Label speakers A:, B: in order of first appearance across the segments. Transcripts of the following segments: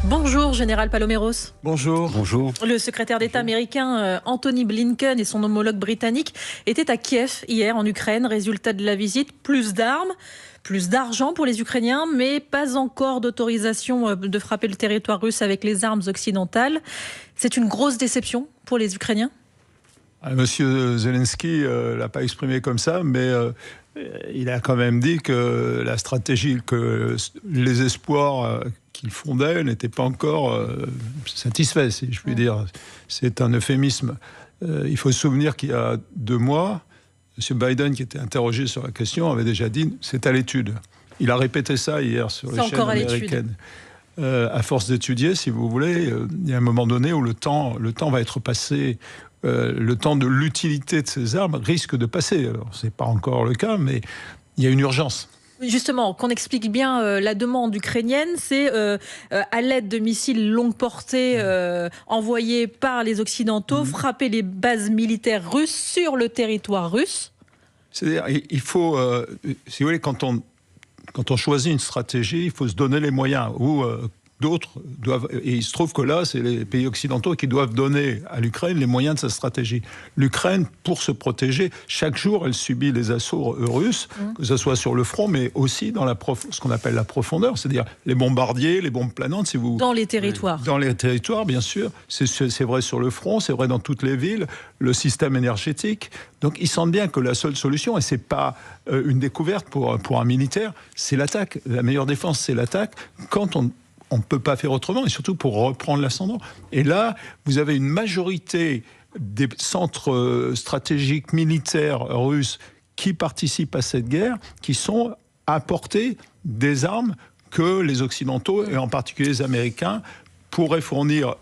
A: Bonjour, Général Paloméros.
B: Bonjour.
C: Bonjour.
A: Le secrétaire d'État américain Anthony Blinken et son homologue britannique étaient à Kiev hier en Ukraine. Résultat de la visite, plus d'armes, plus d'argent pour les Ukrainiens, mais pas encore d'autorisation de frapper le territoire russe avec les armes occidentales. C'est une grosse déception pour les Ukrainiens ?
B: Monsieur Zelensky ne l'a pas exprimé comme ça, mais il a quand même dit que la stratégie, que les espoirs qu'il fondait n'étaient pas encore satisfaits, si je puis dire. C'est un euphémisme. Il faut se souvenir qu'il y a 2 mois, M. Biden, qui était interrogé sur la question, avait déjà dit « c'est à l'étude ». Il a répété ça hier sur les chaînes américaines. À force d'étudier, si vous voulez, il y a un moment donné où le temps va être passé. Le temps de l'utilité de ces armes risque de passer. Alors, ce n'est pas encore le cas, mais il y a une urgence.
A: Justement, qu'on explique bien la demande ukrainienne, c'est à l'aide de missiles longue portée envoyés par les Occidentaux, frapper les bases militaires russes sur le territoire russe.
B: C'est-à-dire, il faut, si vous voulez, quand on choisit une stratégie, il faut se donner les moyens. D'autres doivent, et il se trouve que là, c'est les pays occidentaux qui doivent donner à l'Ukraine les moyens de sa stratégie. L'Ukraine, pour se protéger, chaque jour, elle subit les assauts russes, que ce soit sur le front, mais aussi dans ce qu'on appelle la profondeur, c'est-à-dire les bombardiers, les bombes planantes. Si vous...
A: Dans les territoires.
B: Dans les territoires, bien sûr. C'est vrai sur le front, c'est vrai dans toutes les villes, le système énergétique. Donc, ils sentent bien que la seule solution, et c'est pas une découverte pour un militaire, c'est l'attaque. La meilleure défense, c'est l'attaque. Quand on ne peut pas faire autrement, et surtout pour reprendre l'ascendant. Et là, vous avez une majorité des centres stratégiques militaires russes qui participent à cette guerre, qui sont à apporter des armes que les Occidentaux, et en particulier les Américains, pourraient fournir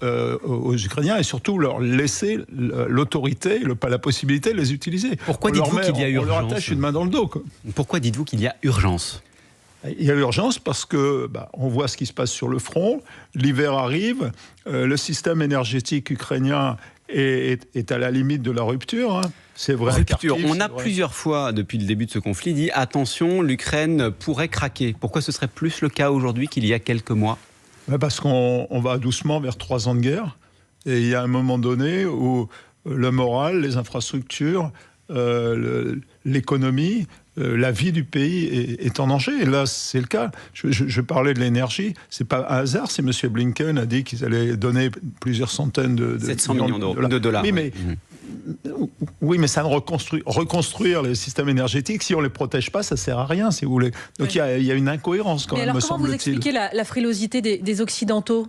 B: aux Ukrainiens et surtout leur laisser l'autorité, pas la possibilité de les utiliser.
C: Pourquoi dites-vous qu'il y a urgence ?
B: On leur attache une main dans le dos, quoi.
C: Pourquoi dites-vous qu'il y a urgence ?
B: Il y a urgence parce que on voit ce qui se passe sur le front. L'hiver arrive, le système énergétique ukrainien est à la limite de la rupture. C'est vrai.
C: Rupture. On a plusieurs fois depuis le début de ce conflit dit attention, l'Ukraine pourrait craquer. Pourquoi ce serait plus le cas aujourd'hui qu'il y a quelques mois ?
B: Parce qu'on va doucement vers 3 ans de guerre. Et il y a un moment donné où le moral, les infrastructures, l'économie, la vie du pays est en danger. Et là, c'est le cas. Je parlais de l'énergie. C'est pas un hasard si M. Blinken a dit qu'ils allaient donner plusieurs centaines de
C: 700 millions de dollars.
B: Oui, mais ça ne reconstruire les systèmes énergétiques, si on ne les protège pas, ça ne sert à rien, si vous voulez. Donc il y a une incohérence quand même, me semble-t-il.
A: Comment vous expliquez la frilosité des Occidentaux ?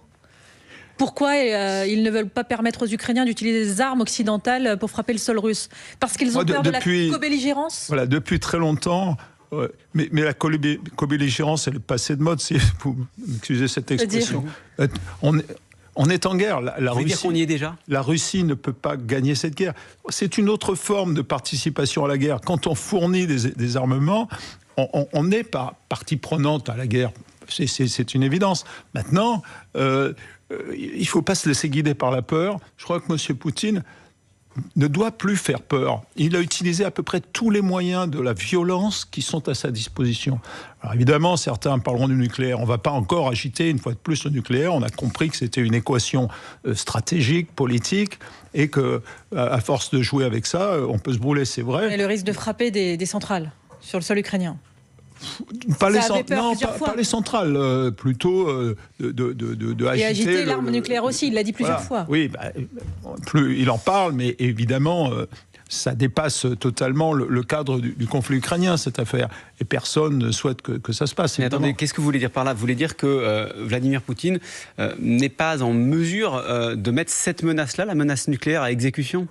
A: Pourquoi ils ne veulent pas permettre aux Ukrainiens d'utiliser des armes occidentales pour frapper le sol russe ? Parce qu'ils ont peur de la co-belligérance ?
B: Voilà, depuis très longtemps. Mais la co-belligérance, elle est passée de mode, si vous m'excusez cette expression. On est en guerre.
C: Vous voulez dire qu'on y est déjà ?
B: La Russie ne peut pas gagner cette guerre. C'est une autre forme de participation à la guerre. Quand on fournit des armements, on est partie prenante à la guerre. C'est une évidence. Maintenant, il ne faut pas se laisser guider par la peur. Je crois que M. Poutine ne doit plus faire peur. Il a utilisé à peu près tous les moyens de la violence qui sont à sa disposition. Alors évidemment, certains parleront du nucléaire. On ne va pas encore agiter une fois de plus le nucléaire. On a compris que c'était une équation stratégique, politique, et qu'à force de jouer avec ça, on peut se brûler, c'est vrai.
A: Et le risque de frapper des centrales sur le sol ukrainien ?
B: Pas les centrales, plutôt de agiter.
A: Et agiter l'arme nucléaire aussi, il l'a dit plusieurs fois.
B: Oui, plus il en parle, mais évidemment, ça dépasse totalement le cadre du conflit ukrainien, cette affaire. Et personne ne souhaite que ça se passe.
C: Mais attendez, qu'est-ce que vous voulez dire par là ? Vous voulez dire que Vladimir Poutine n'est pas en mesure de mettre cette menace-là, la menace nucléaire, à exécution ?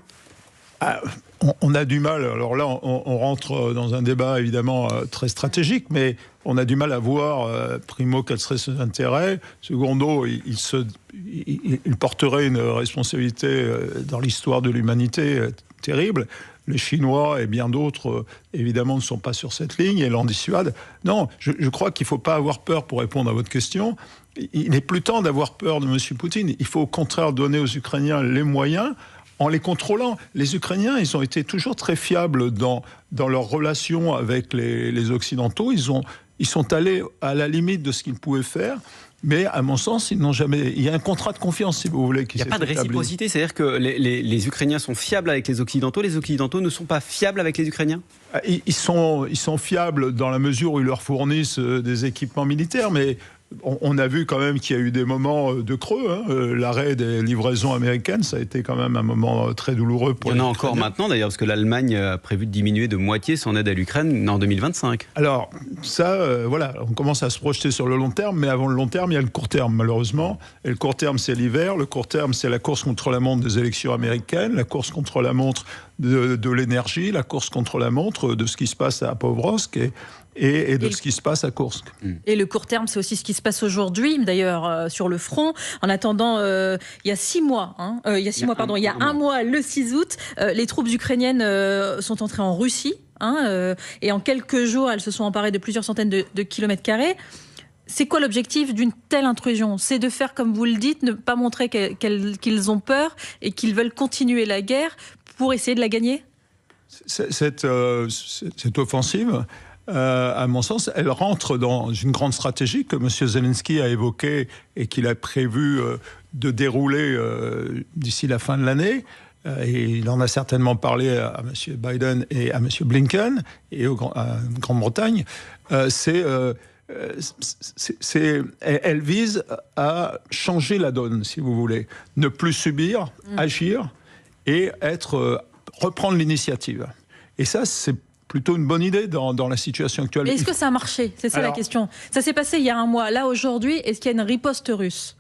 B: On a du mal, alors là on rentre dans un débat évidemment très stratégique, mais on a du mal à voir, primo, quel serait ses intérêts, secondo, il porterait une responsabilité dans l'histoire de l'humanité terrible. Les Chinois et bien d'autres, évidemment, ne sont pas sur cette ligne et l'en dissuadent. Non, je crois qu'il ne faut pas avoir peur pour répondre à votre question. Il n'est plus temps d'avoir peur de M. Poutine. Il faut au contraire donner aux Ukrainiens les moyens en les contrôlant. Les Ukrainiens, ils ont été toujours très fiables dans leur relation avec les Occidentaux. Ils sont allés à la limite de ce qu'ils pouvaient faire. Mais à mon sens, ils n'ont jamais. Il y a un contrat de confiance, si vous voulez, qui s'est
C: établi. Il n'y a pas de réciprocité, c'est-à-dire que les Ukrainiens sont fiables avec les Occidentaux ne sont pas fiables avec les Ukrainiens?
B: Ils sont fiables dans la mesure où ils leur fournissent des équipements militaires, mais on a vu quand même qu'il y a eu des moments de creux. L'arrêt des livraisons américaines, ça a été quand même un moment très douloureux pour les Ukrainiens.
C: Il y en a encore maintenant d'ailleurs, parce que l'Allemagne a prévu de diminuer de moitié son aide à l'Ukraine en 2025.
B: Alors ça, voilà, on commence à se projeter sur le long terme, mais avant le long terme, il y a le court terme malheureusement. Et le court terme, c'est l'hiver. Le court terme, c'est la course contre la montre des élections américaines, la course contre la montre de l'énergie, la course contre la montre de ce qui se passe à Pokrovsk et de ce qui se passe à Kursk.
A: Et le court terme, c'est aussi ce qui se passe aujourd'hui, d'ailleurs, sur le front. En attendant, il y a 6 mois, il y a un mois, le 6 août, les troupes ukrainiennes sont entrées en Russie. Et en quelques jours, elles se sont emparées de plusieurs centaines de kilomètres carrés. C'est quoi l'objectif d'une telle intrusion? C'est de faire, comme vous le dites, ne pas montrer qu'ils ont peur et qu'ils veulent continuer la guerre pour essayer de la gagner?
B: Cette offensive, à mon sens, elle rentre dans une grande stratégie que M. Zelensky a évoquée et qu'il a prévu de dérouler d'ici la fin de l'année. Et il en a certainement parlé à M. Biden et à M. Blinken et à Grande-Bretagne. Elle vise à changer la donne, si vous voulez. Ne plus subir, agir et reprendre l'initiative. Et ça, c'est plutôt une bonne idée dans la situation actuelle.
A: Mais est-ce que ça a marché? C'est ça la question. Ça s'est passé il y a un mois. Là, aujourd'hui, est-ce qu'il y a une riposte russe?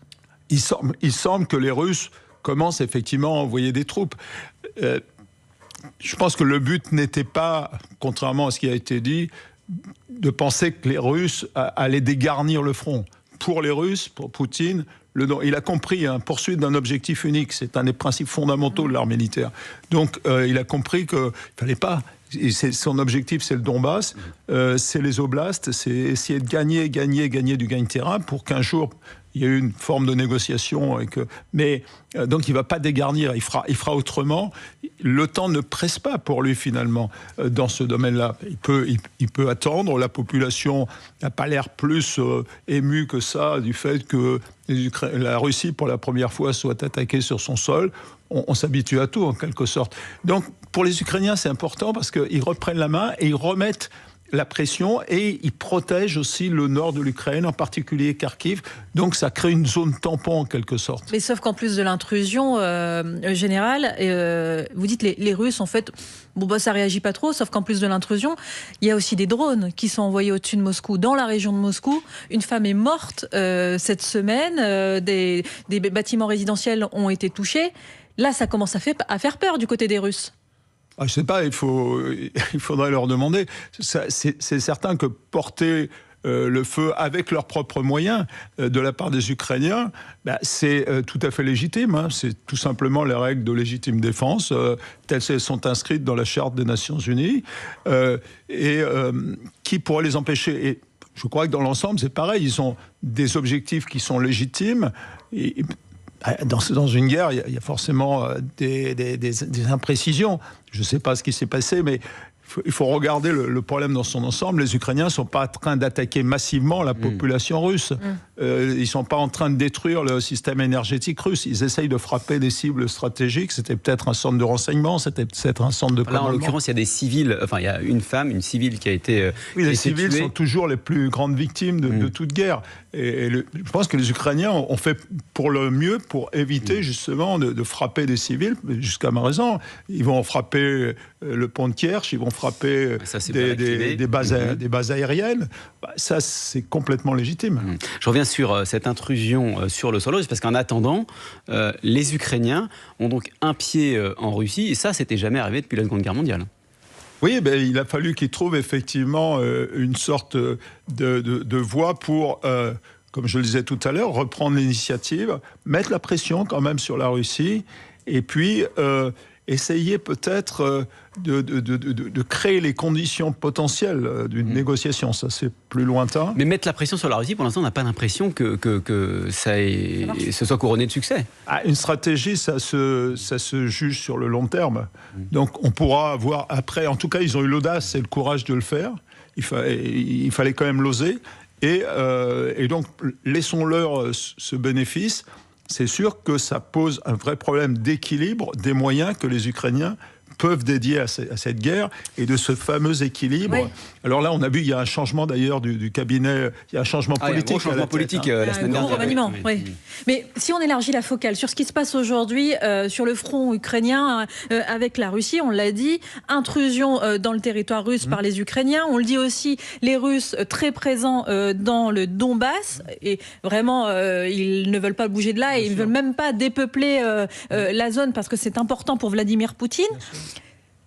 B: Il semble que les Russes commencent effectivement à envoyer des troupes. Je pense que le but n'était pas, contrairement à ce qui a été dit, de penser que les Russes allaient dégarnir le front. Pour les Russes, pour Poutine, il a compris, poursuite d'un objectif unique. C'est un des principes fondamentaux de l'art militaire. Donc, il a compris qu'il ne fallait pas. Son objectif, c'est le Donbass, c'est les oblasts, c'est essayer de gagner du gagne-terrain pour qu'un jour il y ait une forme de négociation. Donc il ne va pas dégarnir, il fera autrement. Le temps ne presse pas pour lui finalement dans ce domaine-là. Il peut attendre. La population n'a pas l'air plus émue que ça du fait que la Russie, pour la première fois, soit attaquée sur son sol. On s'habitue à tout, en quelque sorte. Donc, pour les Ukrainiens, c'est important parce qu'ils reprennent la main et ils remettent la pression et ils protègent aussi le nord de l'Ukraine, en particulier Kharkiv. Donc, ça crée une zone tampon, en quelque sorte.
A: Mais sauf qu'en plus de l'intrusion générale, vous dites les Russes, en fait, ça réagit pas trop, sauf qu'en plus de l'intrusion, il y a aussi des drones qui sont envoyés au-dessus de Moscou, dans la région de Moscou. Une femme est morte cette semaine, des bâtiments résidentiels ont été touchés. Là, ça commence à faire peur du côté des Russes.
B: Je ne sais pas, il faudrait leur demander. C'est certain que porter le feu avec leurs propres moyens de la part des Ukrainiens, c'est tout à fait légitime. C'est tout simplement les règles de légitime défense, telles qu'elles sont inscrites dans la Charte des Nations Unies. Qui pourrait les empêcher? Et je crois que dans l'ensemble, c'est pareil. Ils ont des objectifs qui sont légitimes. Dans une guerre, il y a forcément des imprécisions. Je ne sais pas ce qui s'est passé, mais il faut regarder le problème dans son ensemble. Les Ukrainiens ne sont pas en train d'attaquer massivement la population russe. Ils ne sont pas en train de détruire le système énergétique russe. Ils essayent de frapper des cibles stratégiques. C'était peut-être un centre de renseignement, c'était peut-être un centre de commandement.
C: Là, en l'occurrence, il y a des civils. Enfin, il y a une civile qui a été
B: les civils sont toujours les plus grandes victimes de toute guerre. Je pense que les Ukrainiens ont fait pour le mieux pour éviter justement de frapper des civils. Jusqu'à présent, ils vont frapper le pont de Kerch, ils vont frapper des bases aériennes. Ça, c'est complètement légitime.
C: Je reviens sur cette intrusion sur le sol russe, parce qu'en attendant, les Ukrainiens ont donc un pied en Russie, et ça, c'était jamais arrivé depuis la Seconde Guerre mondiale.
B: Oui, il a fallu qu'ils trouvent effectivement une sorte de voie pour, comme je le disais tout à l'heure, reprendre l'initiative, mettre la pression quand même sur la Russie, et puis essayer peut-être de créer les conditions potentielles d'une négociation. Ça, c'est plus lointain.
C: Mais mettre la pression sur la Russie, pour l'instant, on n'a pas l'impression que ce soit couronné de succès.
B: Une stratégie, ça se juge sur le long terme. Donc, on pourra voir après. En tout cas, ils ont eu l'audace et le courage de le faire. Il fallait quand même l'oser. Et donc, laissons-leur ce bénéfice. C'est sûr que ça pose un vrai problème d'équilibre des moyens que les Ukrainiens peuvent dédier à cette guerre et de ce fameux équilibre. Oui. Alors là, on a vu, il y a un changement d'ailleurs du cabinet, il y a un changement politique.
C: Il y a un changement politique la semaine dernière.
A: Remaniement, oui. Mais si on élargit la focale sur ce qui se passe aujourd'hui sur le front ukrainien avec la Russie, on l'a dit, intrusion dans le territoire russe par les Ukrainiens. On le dit aussi, les Russes très présents dans le Donbass et vraiment, ils ne veulent pas bouger de là et ils ne veulent même pas dépeupler la zone parce que c'est important pour Vladimir Poutine.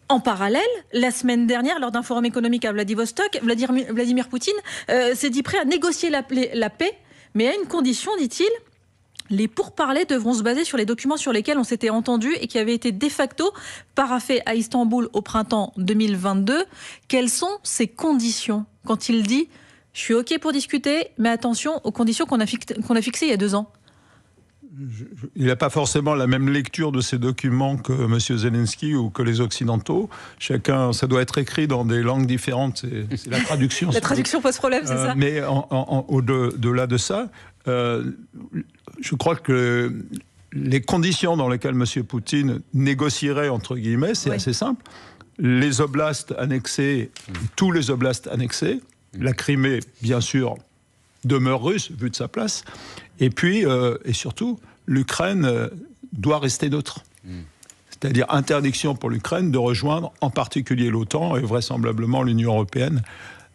A: En parallèle, la semaine dernière, lors d'un forum économique à Vladivostok, Vladimir Poutine s'est dit prêt à négocier la paix, mais à une condition, dit-il, les pourparlers devront se baser sur les documents sur lesquels on s'était entendu et qui avaient été de facto paraphés à Istanbul au printemps 2022. Quelles sont ces conditions quand il dit « je suis OK pour discuter, mais attention aux conditions qu'on a fixées il y a 2 ans »
B: Il n'a pas forcément la même lecture de ces documents que M. Zelensky ou que les Occidentaux. Chacun, ça doit être écrit dans des langues différentes. C'est la traduction.
A: La traduction pose problème, c'est ça.
B: Mais au-delà de ça, je crois que les conditions dans lesquelles M. Poutine négocierait, entre guillemets, c'est assez simple. Les oblasts annexés, tous les oblasts annexés, la Crimée, bien sûr, demeure russe, vu de sa place. Et puis, et surtout, l'Ukraine doit rester neutre. C'est-à-dire interdiction pour l'Ukraine de rejoindre en particulier l'OTAN et vraisemblablement l'Union européenne.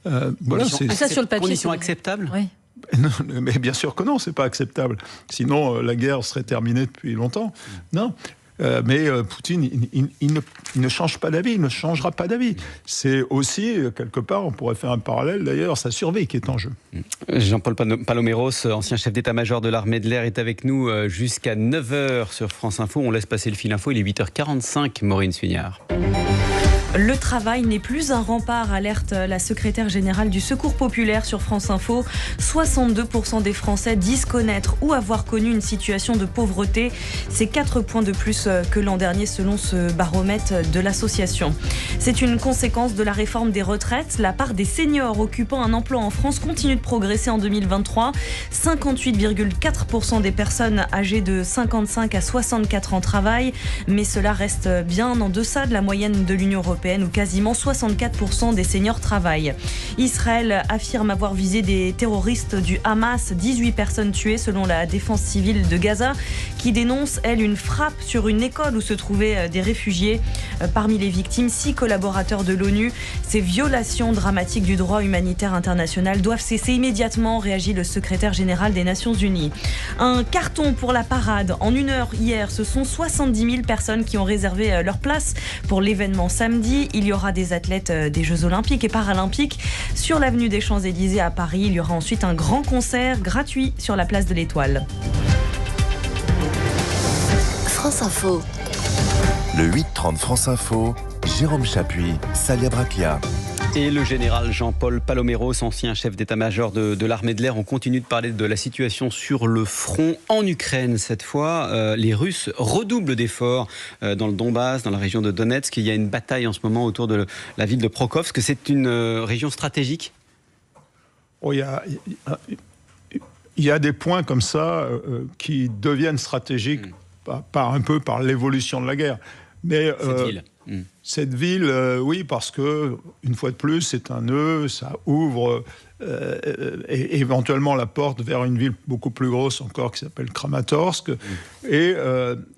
A: Voilà, ça sur le papier.
C: Condition acceptable ?
A: Oui.
B: Non, mais bien sûr que non, c'est pas acceptable. Sinon, la guerre serait terminée depuis longtemps. Non. Mais Poutine, il ne change pas d'avis, il ne changera pas d'avis. C'est aussi, quelque part, on pourrait faire un parallèle d'ailleurs, sa survie qui est en jeu.
C: Jean-Paul Paloméros, ancien chef d'état-major de l'armée de l'air, est avec nous jusqu'à 9h sur France Info. On laisse passer le fil info, il est 8h45, Maureen Suignard.
D: Le travail n'est plus un rempart, alerte la secrétaire générale du Secours populaire sur France Info. 62% des Français disent connaître ou avoir connu une situation de pauvreté. C'est 4 points de plus que l'an dernier selon ce baromètre de l'association. C'est une conséquence de la réforme des retraites. La part des seniors occupant un emploi en France continue de progresser en 2023. 58,4% des personnes âgées de 55 à 64 ans travaillent, mais cela reste bien en deçà de la moyenne de l'Union européenne où quasiment 64% des seniors travaillent. Israël affirme avoir visé des terroristes du Hamas, 18 personnes tuées selon la défense civile de Gaza, qui dénonce, elle, une frappe sur une école où se trouvaient des réfugiés. Parmi les victimes, 6 collaborateurs de l'ONU. Ces violations dramatiques du droit humanitaire international doivent cesser immédiatement, réagit le secrétaire général des Nations Unies. Un carton pour la parade. En 1 heure hier, ce sont 70 000 personnes qui ont réservé leur place pour l'événement samedi. Il y aura des athlètes des Jeux Olympiques et Paralympiques sur l'avenue des Champs-Élysées à Paris. Il y aura ensuite un grand concert gratuit sur la place de l'Étoile.
E: France Info.
F: Le 8-30 France Info, Jérôme Chapuis, Salia Braclia.
C: Et le général Jean-Paul Paloméros, ancien chef d'état-major de l'armée de l'air. On continue de parler de la situation sur le front en Ukraine. Cette fois, les Russes redoublent d'efforts dans le Donbass, dans la région de Donetsk. Il y a une bataille en ce moment autour de la ville de Prokhovsk. C'est une région stratégique ?
B: Il y a des points comme ça qui deviennent stratégiques par l'évolution de la guerre. Mais, cette ville, oui, parce que, une fois de plus, c'est un nœud, ça ouvre éventuellement la porte vers une ville beaucoup plus grosse encore qui s'appelle Kramatorsk. Et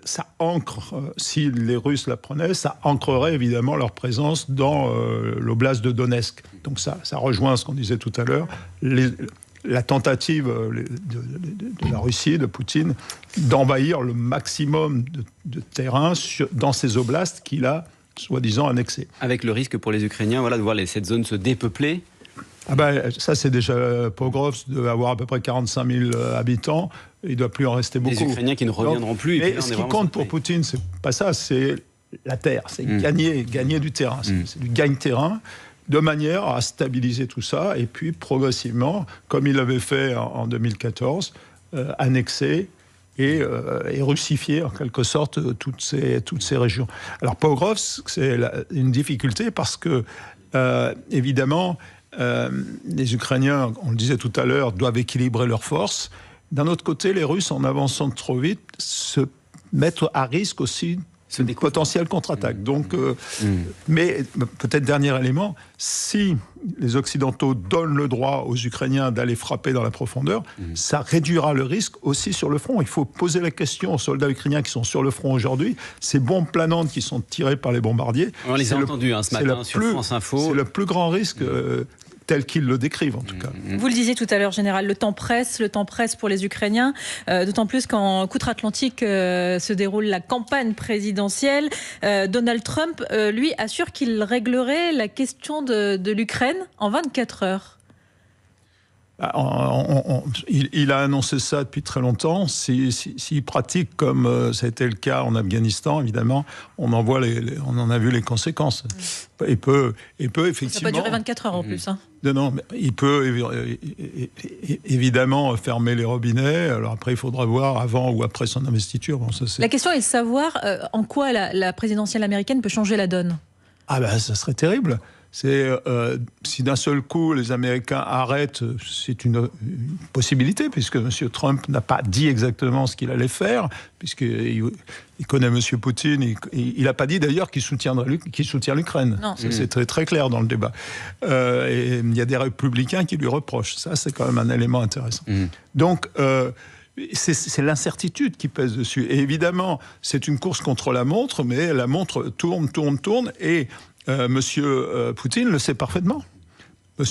B: ça ancre, si les Russes la prenaient, ça ancrerait évidemment leur présence dans l'oblast de Donetsk. Donc ça rejoint ce qu'on disait tout à l'heure, la tentative de la Russie, de Poutine, d'envahir le maximum de terrain dans ces oblasts qu'il a soi-disant annexés.
C: Avec le risque pour les Ukrainiens de voir cette zone se dépeupler.
B: Ça, c'est déjà Pokrovsk, d'avoir à peu près 45 000 habitants. Il ne doit plus en rester beaucoup.
C: Les Ukrainiens qui ne reviendront plus.
B: Mais ce qui compte pour Poutine, c'est pas ça, c'est la terre. C'est gagner du terrain. C'est du gagne-terrain, de manière à stabiliser tout ça. Et puis, progressivement, comme il l'avait fait en 2014, annexer et russifier en quelque sorte toutes ces régions. Alors Pokrovsk, c'est une difficulté parce que évidemment les Ukrainiens, on le disait tout à l'heure, doivent équilibrer leurs forces. D'un autre côté, les Russes, en avançant trop vite, se mettent à risque aussi de potentielle contre-attaque. Donc, mais peut-être dernier élément, si les Occidentaux donnent le droit aux Ukrainiens d'aller frapper dans la profondeur, ça réduira le risque aussi sur le front. Il faut poser la question aux soldats ukrainiens qui sont sur le front aujourd'hui. Ces bombes planantes qui sont tirées par les bombardiers...
C: On les a entendus ce matin sur France Info.
B: C'est le plus grand risque... tel qu'ils le décrivent en tout cas.
A: Vous le disiez tout à l'heure, Général, le temps presse pour les Ukrainiens, d'autant plus qu'en outre-Atlantique se déroule la campagne présidentielle. Donald Trump, lui, assure qu'il réglerait la question de l'Ukraine en 24 heures.
B: Il a annoncé ça depuis très longtemps. S'il pratique comme ça a été le cas en Afghanistan, évidemment, on en a vu les conséquences. Il peut effectivement...
A: Ça peut durer 24 heures en plus.
B: Non, mais il peut évidemment fermer les robinets. Alors après, il faudra voir avant ou après son investiture. Bon, ça,
A: la question est de savoir en quoi la présidentielle américaine peut changer la donne.
B: Ça serait terrible. Si d'un seul coup les Américains arrêtent, c'est une possibilité, puisque M. Trump n'a pas dit exactement ce qu'il allait faire, puisqu'il connaît M. Poutine. Il n'a pas dit d'ailleurs qu'il soutient l'Ukraine. C'est très, très clair dans le débat. Et il y a des républicains qui lui reprochent. Ça, c'est quand même un élément intéressant. Donc, c'est l'incertitude qui pèse dessus. Et évidemment, c'est une course contre la montre, mais la montre tourne, et... Monsieur Poutine le sait parfaitement. Donc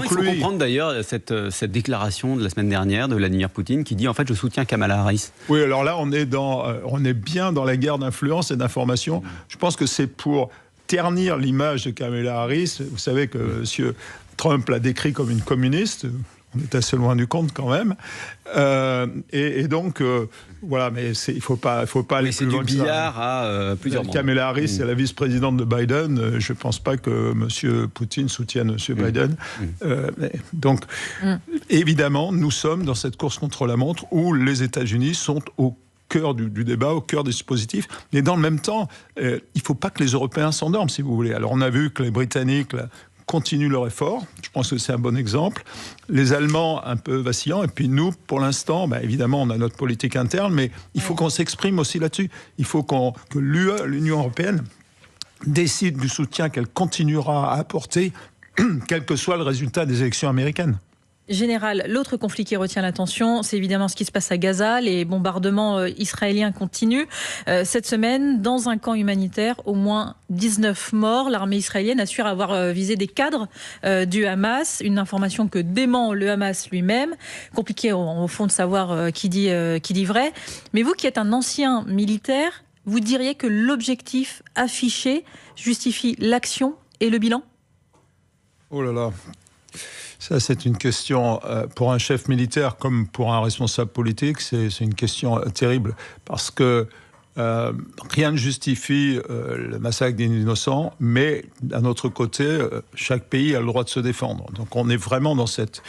C: il faut comprendre d'ailleurs cette déclaration de la semaine dernière de Vladimir Poutine qui dit en fait je soutiens Kamala Harris.
B: Oui, alors là on est bien dans la guerre d'influence et d'information. Je pense que c'est pour ternir l'image de Kamala Harris. Vous savez que Monsieur Trump l'a décrit comme une communiste. On est assez loin du compte quand même. Et donc, voilà, mais il ne faut pas aller plus loin que ça.
C: C'est du billard à plusieurs mois.
B: Kamala Harris, c'est la vice-présidente de Biden. Je ne pense pas que M. Poutine soutienne M. Biden. Donc, évidemment, nous sommes dans cette course contre la montre où les États-Unis sont au cœur du débat, au cœur des dispositifs. Mais dans le même temps, il ne faut pas que les Européens s'endorment, si vous voulez. Alors, on a vu que les Britanniques... continuent leur effort. Je pense que c'est un bon exemple. Les Allemands, un peu vacillants. Et puis nous, pour l'instant, évidemment, on a notre politique interne, mais il faut qu'on s'exprime aussi là-dessus. Il faut que l'Union européenne décide du soutien qu'elle continuera à apporter, quel que soit le résultat des élections américaines.
A: Général, l'autre conflit qui retient l'attention, c'est évidemment ce qui se passe à Gaza. Les bombardements israéliens continuent. Cette semaine, dans un camp humanitaire, au moins 19 morts. L'armée israélienne assure avoir visé des cadres du Hamas. Une information que dément le Hamas lui-même. Compliqué au fond de savoir qui dit vrai. Mais vous qui êtes un ancien militaire, vous diriez que l'objectif affiché justifie l'action et le bilan ?
B: Oh là là. Ça, c'est une question, pour un chef militaire comme pour un responsable politique, c'est une question terrible. Parce que rien ne justifie le massacre des innocents, mais d'un autre côté, chaque pays a le droit de se défendre. Donc on est vraiment dans cette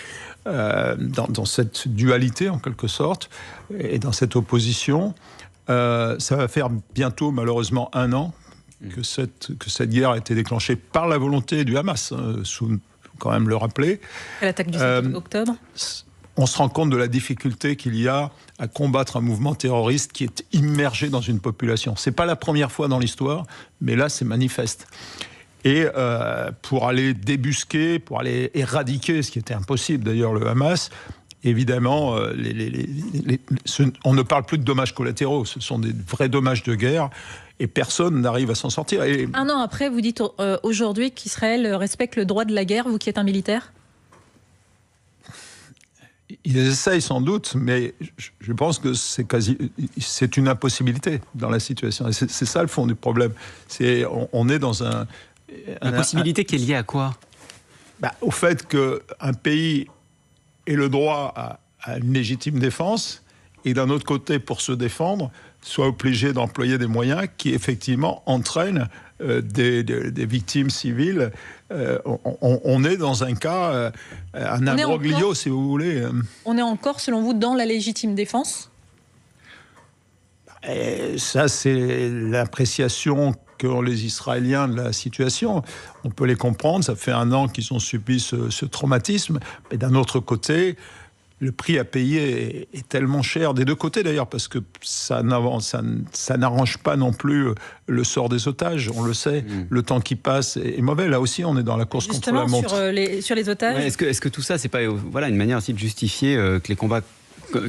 B: dualité, en quelque sorte, et dans cette opposition. Ça va faire bientôt, malheureusement, 1 an que cette guerre a été déclenchée par la volonté du Hamas, quand même le rappeler.
A: À l'attaque du 7 octobre.
B: On se rend compte de la difficulté qu'il y a à combattre un mouvement terroriste qui est immergé dans une population. C'est pas la première fois dans l'histoire, mais là c'est manifeste. Et pour aller débusquer, pour aller éradiquer, ce qui était impossible d'ailleurs, le Hamas, évidemment, on ne parle plus de dommages collatéraux, ce sont des vrais dommages de guerre. Et personne n'arrive à s'en sortir. Et...
A: 1 an après, vous dites aujourd'hui qu'Israël respecte le droit de la guerre, vous qui êtes un militaire ?
B: Ils essayent sans doute, mais je pense que c'est une impossibilité dans la situation. Et c'est ça le fond du problème. On est dans un...
C: L'impossibilité qui est liée à quoi ?
B: Au fait qu'un pays ait le droit à une légitime défense, et d'un autre côté, pour se défendre, soit obligé d'employer des moyens qui, effectivement, entraînent des victimes civiles. On est dans un cas, un imbroglio, si vous voulez.
A: On est encore, selon vous, dans la légitime défense ?
B: Ça, c'est l'appréciation qu'ont les Israéliens de la situation. On peut les comprendre, ça fait 1 an qu'ils ont subi ce traumatisme, mais d'un autre côté, le prix à payer est tellement cher, des deux côtés d'ailleurs, parce que ça n'arrange pas non plus le sort des otages, on le sait, le temps qui passe est mauvais. Là aussi, on est dans la course contre la montre.
A: Sur les otages.
C: Ouais, est-ce que tout ça, c'est pas une manière aussi de justifier que les combats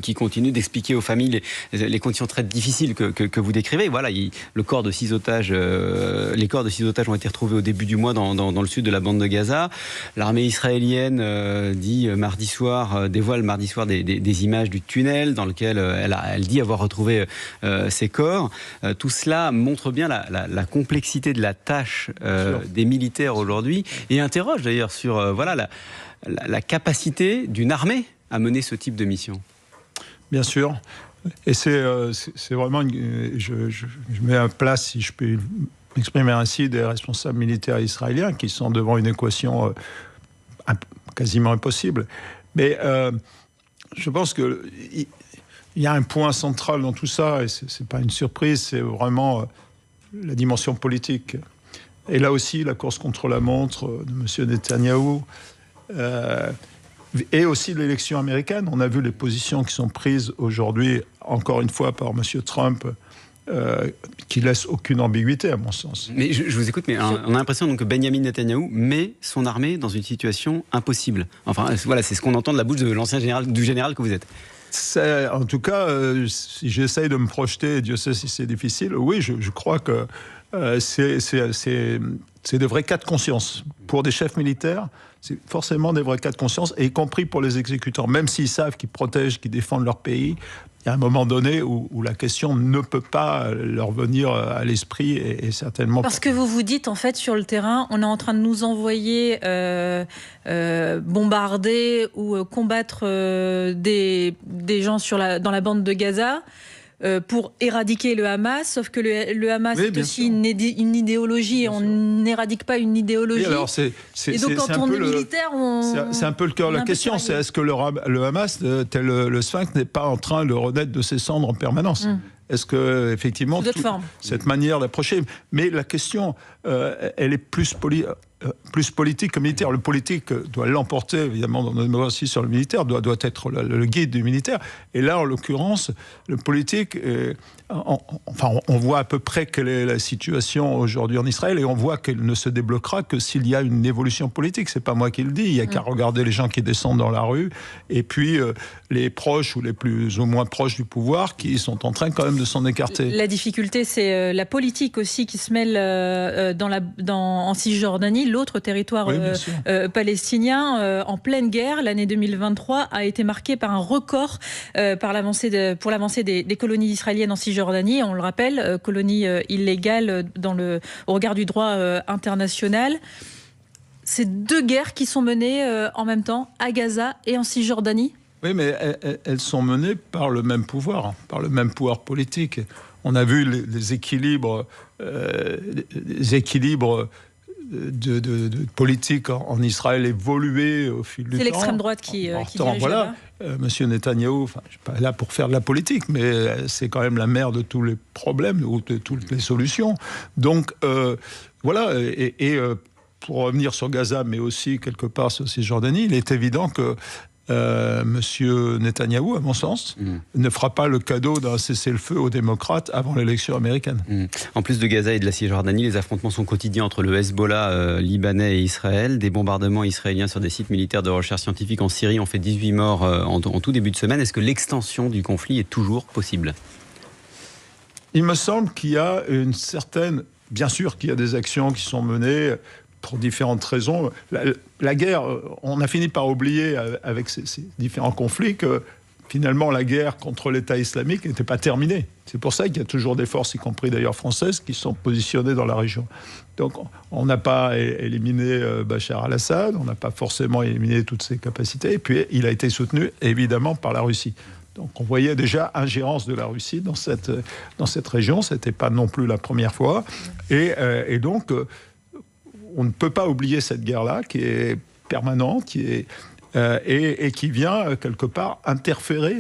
C: qui continue d'expliquer aux familles les conditions très difficiles que vous décrivez. Voilà, le corps de 6 otages, les corps de 6 otages ont été retrouvés au début du mois dans le sud de la bande de Gaza. L'armée israélienne dévoile mardi soir des images du tunnel dans lequel elle dit avoir retrouvé ces corps. Tout cela montre bien la complexité de la tâche des militaires aujourd'hui et interroge d'ailleurs sur la capacité d'une armée à mener ce type de mission.
B: Bien sûr. Et c'est vraiment... Je mets à place, si je peux m'exprimer ainsi, des responsables militaires israéliens qui sont devant une équation quasiment impossible. Mais je pense qu'il y a un point central dans tout ça, et ce n'est pas une surprise, c'est vraiment la dimension politique. Et là aussi, la course contre la montre de M. Netanyahou... et aussi l'élection américaine. On a vu les positions qui sont prises aujourd'hui, encore une fois, par M. Trump, qui laissent aucune ambiguïté, à mon sens.
C: Mais je vous écoute, mais on a l'impression donc, que Benjamin Netanyahou met son armée dans une situation impossible. Enfin, voilà, c'est ce qu'on entend de la bouche de du général que vous êtes.
B: En tout cas, si j'essaye de me projeter, Dieu sait si c'est difficile, oui, je crois que c'est des vrais cas de conscience. Pour des chefs militaires, c'est forcément des vrais cas de conscience, et y compris pour les exécutants. Même s'ils savent qu'ils protègent, qu'ils défendent leur pays, il y a un moment donné où la question ne peut pas leur venir à l'esprit, et certainement...
A: Parce que vous vous dites, en fait, sur le terrain, on est en train de nous envoyer bombarder ou combattre des gens dans la bande de Gaza, pour éradiquer le Hamas, sauf que le Hamas est aussi une idéologie, et on n'éradique pas une idéologie.
B: Oui, alors
A: et donc quand on est militaire,
B: c'est un peu le cœur de la question, c'est est-ce que le Hamas, tel le Sphinx, n'est pas en train de renaître de ses cendres en permanence ? Est-ce que, effectivement, cette manière d'approcher... Mais la question, elle est plus politique que militaire. Le politique doit l'emporter, évidemment, dans notre démocratie sur le militaire, doit être le guide du militaire. Et là, en l'occurrence, le politique... on voit à peu près quelle est la situation aujourd'hui en Israël, et on voit qu'elle ne se débloquera que s'il y a une évolution politique. C'est pas moi qui le dis, il y a qu'à regarder les gens qui descendent dans la rue, et puis les proches ou les plus ou moins proches du pouvoir qui sont en train quand même de s'en écarter.
A: La difficulté, c'est la politique aussi qui se mêle en Cisjordanie, l'autre territoire palestinien en pleine guerre. L'année 2023 a été marquée par un record pour l'avancée des colonies israéliennes en Cisjordanie. On le rappelle, colonie illégale au regard du droit international. C'est 2 guerres qui sont menées en même temps à Gaza et en Cisjordanie.
B: Oui, mais elles sont menées par le même pouvoir politique. On a vu les équilibres de politique en Israël évoluer au fil du temps.
A: C'est l'extrême droite qui dirige
B: voilà. Monsieur Netanyahou, je ne suis pas là pour faire de la politique, mais c'est quand même la mère de tous les problèmes ou de toutes les solutions. Donc, voilà. Et pour revenir sur Gaza, mais aussi quelque part sur Cisjordanie, il est évident que Monsieur Netanyahou, à mon sens, ne fera pas le cadeau d'un cessez-le-feu aux démocrates avant l'élection américaine.
C: En plus de Gaza et de la Cisjordanie, les affrontements sont quotidiens entre le Hezbollah libanais et Israël. Des bombardements israéliens sur des sites militaires de recherche scientifique en Syrie ont fait 18 morts en tout début de semaine. Est-ce que l'extension du conflit est toujours possible ?
B: Il me semble qu'il y a une certaine... Bien sûr qu'il y a des actions qui sont menées... pour différentes raisons. La guerre, on a fini par oublier avec ces différents conflits que finalement la guerre contre l'État islamique n'était pas terminée. C'est pour ça qu'il y a toujours des forces, y compris d'ailleurs françaises, qui sont positionnées dans la région. Donc on n'a pas éliminé Bachar al-Assad, on n'a pas forcément éliminé toutes ses capacités, et puis il a été soutenu évidemment par la Russie. Donc on voyait déjà ingérence de la Russie dans cette région, c'était pas non plus la première fois, et donc... on ne peut pas oublier cette guerre-là, qui est permanente, et qui vient, quelque part, interférer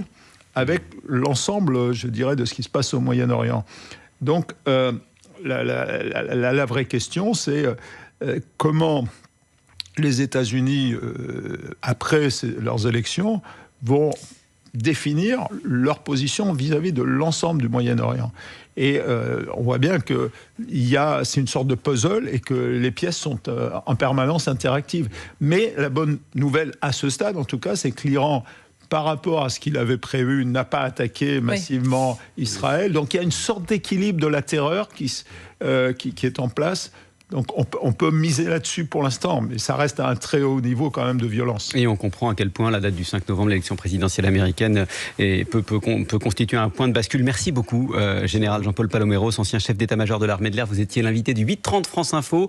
B: avec l'ensemble, je dirais, de ce qui se passe au Moyen-Orient. Donc, la vraie question, c'est comment les États-Unis, après leurs élections, vont définir leur position vis-à-vis de l'ensemble du Moyen-Orient. Et on voit bien que c'est une sorte de puzzle et que les pièces sont en permanence interactives. Mais la bonne nouvelle à ce stade, en tout cas, c'est que l'Iran, par rapport à ce qu'il avait prévu, n'a pas attaqué massivement Israël. Donc il y a une sorte d'équilibre de la terreur qui est en place. Donc on peut miser là-dessus pour l'instant, mais ça reste à un très haut niveau quand même de violence.
C: Et on comprend à quel point la date du 5 novembre, l'élection présidentielle américaine, peut constituer un point de bascule. Merci beaucoup, Général Jean-Paul Paloméros, ancien chef d'état-major de l'armée de l'air. Vous étiez l'invité du 8h30 France Info.